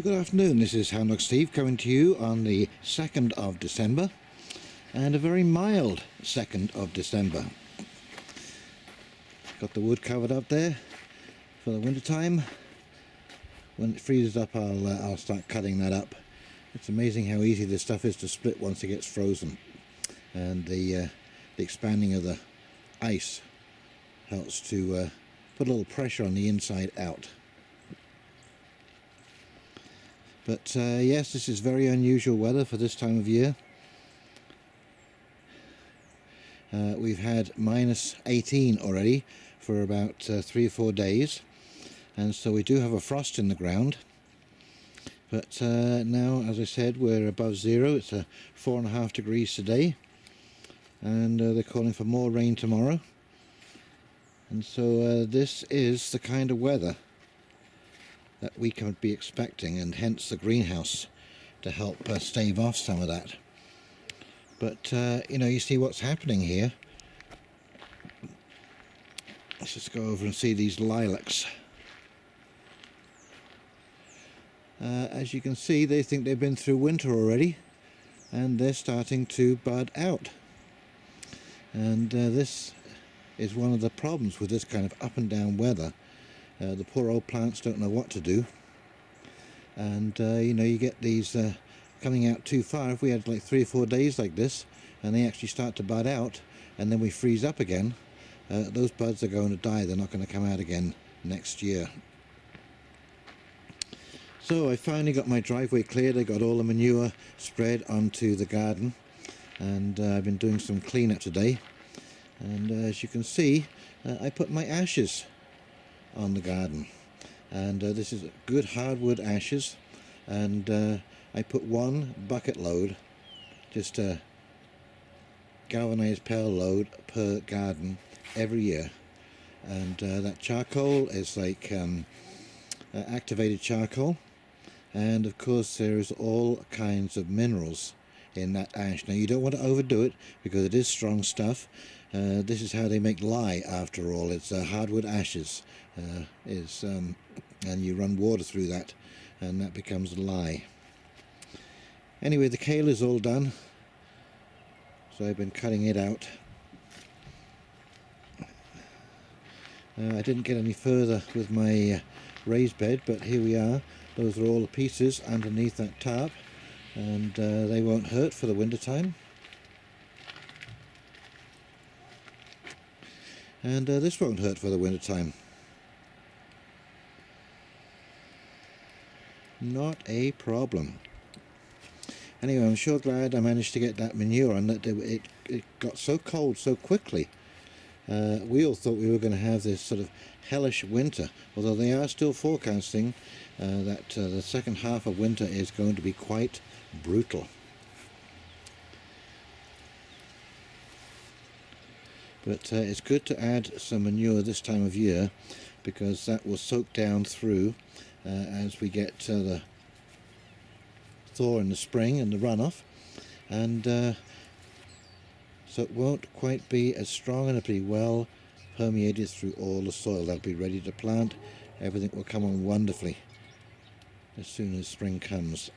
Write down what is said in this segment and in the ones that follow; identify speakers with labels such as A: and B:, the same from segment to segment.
A: Good afternoon, this is Hound Dog Steve coming to you on the 2nd of December, and a very mild 2nd of December. Got the wood covered up there for the winter time. When it freezes up I'll start cutting that up. It's amazing how easy this stuff is to split once it gets frozen, and the expanding of the ice helps to put a little pressure on the inside out. But yes, this is very unusual weather for this time of year. We've had minus 18 already for about 3 or 4 days, and so we do have a frost in the ground. But now, as I said, we're above zero. It's 4.5 degrees today, and they're calling for more rain tomorrow. And so this is the kind of weather that we can be expecting, and hence the greenhouse to help stave off some of that. But you know, you see what's happening here. Let's just go over and see these lilacs. As you can see, they think they've been through winter already, and they're starting to bud out. And this is one of the problems with this kind of up and down weather. The poor old plants don't know what to do, and you know, you get these coming out too far. If we had like 3 or 4 days like this and they actually start to bud out and then we freeze up again, those buds are going to die. They're not going to come out again next year. So I finally got my driveway cleared. I got all the manure spread onto the garden, and I've been doing some cleanup today, and as you can see, I put my ashes on the garden, and this is good hardwood ashes, and I put 1 bucket load, just a galvanized pail load per garden every year. And that charcoal is like activated charcoal, and of course there is all kinds of minerals in that ash. Now you don't want to overdo it because it is strong stuff. This is how they make lye, after all. It's hardwood ashes, and you run water through that, and that becomes lye. Anyway, the kale is all done, so I've been cutting it out. I didn't get any further with my raised bed, but here we are. Those are all the pieces underneath that tarp, and they won't hurt for the winter time. And this won't hurt for the winter time. Not a problem. Anyway, I'm sure glad I managed to get that manure, and that it got so cold so quickly. We all thought we were going to have this sort of hellish winter, although they are still forecasting that the second half of winter is going to be quite brutal. But it's good to add some manure this time of year, because that will soak down through as we get the thaw in the spring and the runoff, and so it won't quite be as strong, and it'll be well permeated through all the soil. They'll be ready to plant. Everything will come on wonderfully as soon as spring comes.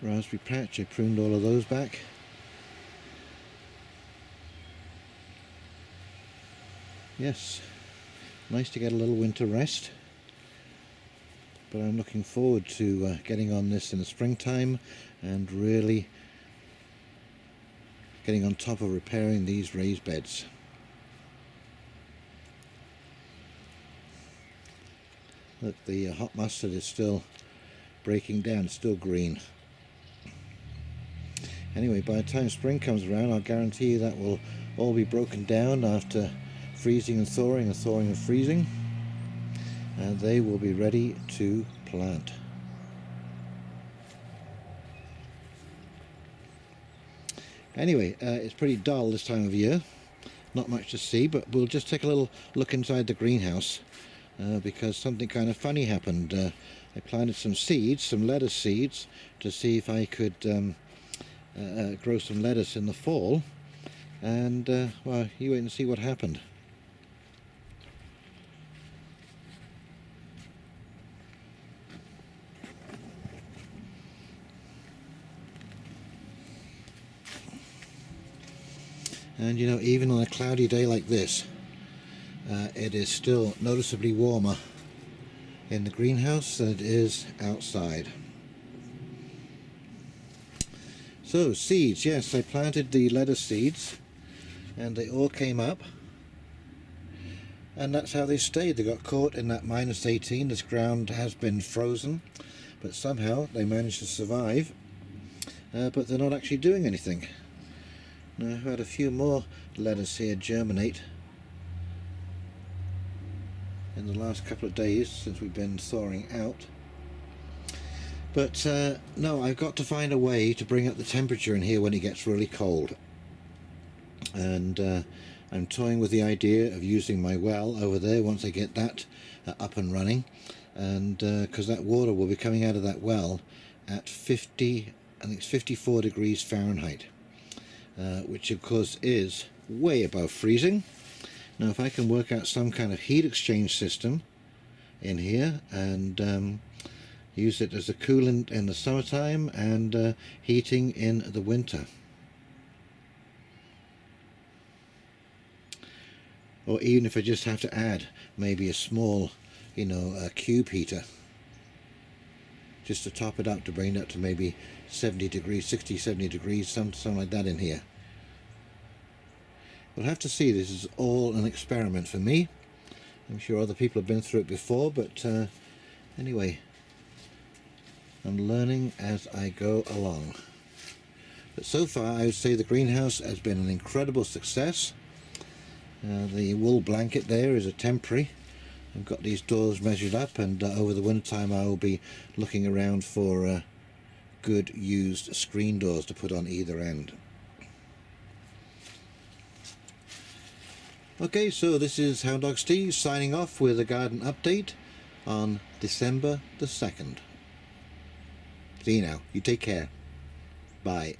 A: Raspberry patch, I pruned all of those back. Yes, nice to get a little winter rest, but I'm looking forward to getting on this in the springtime and really getting on top of repairing these raised beds. Look, the hot mustard is still breaking down, it's still green. Anyway, by the time spring comes around, I'll guarantee you that will all be broken down after freezing and thawing and freezing, and they will be ready to plant. Anyway, it's pretty dull this time of year, not much to see, but we'll just take a little look inside the greenhouse, because something kind of funny happened. I planted some seeds, some lettuce seeds, to see if I could grow some lettuce in the fall, and well, you wait and see what happened. And you know, even on a cloudy day like this, it is still noticeably warmer in the greenhouse than it is outside. So seeds, yes, I planted the lettuce seeds and they all came up, and that's how they stayed. They got caught in that -18. This ground has been frozen, but somehow they managed to survive, but they're not actually doing anything. Now, I've had a few more lettuce here germinate in the last couple of days since we've been thawing out. But no, I've got to find a way to bring up the temperature in here when it gets really cold. And I'm toying with the idea of using my well over there once I get that up and running. And because that water will be coming out of that well at 50, I think it's 54 degrees Fahrenheit. Which of course is way above freezing. Now if I can work out some kind of heat exchange system in here and use it as a coolant in the summertime and heating in the winter, or even if I just have to add maybe a small, you know, a cube heater just to top it up, to bring it up to maybe 70 degrees, 60, 70 degrees, something like that in here. We'll have to see. This is all an experiment for me. I'm sure other people have been through it before, but anyway, I'm learning as I go along. But so far I would say the greenhouse has been an incredible success. The wool blanket there is a temporary. I've got these doors measured up, and over the winter time I will be looking around for good used screen doors to put on either end. Okay, so this is Hound Dog Steve signing off with a garden update on December the 2nd. See you now. You take care. Bye.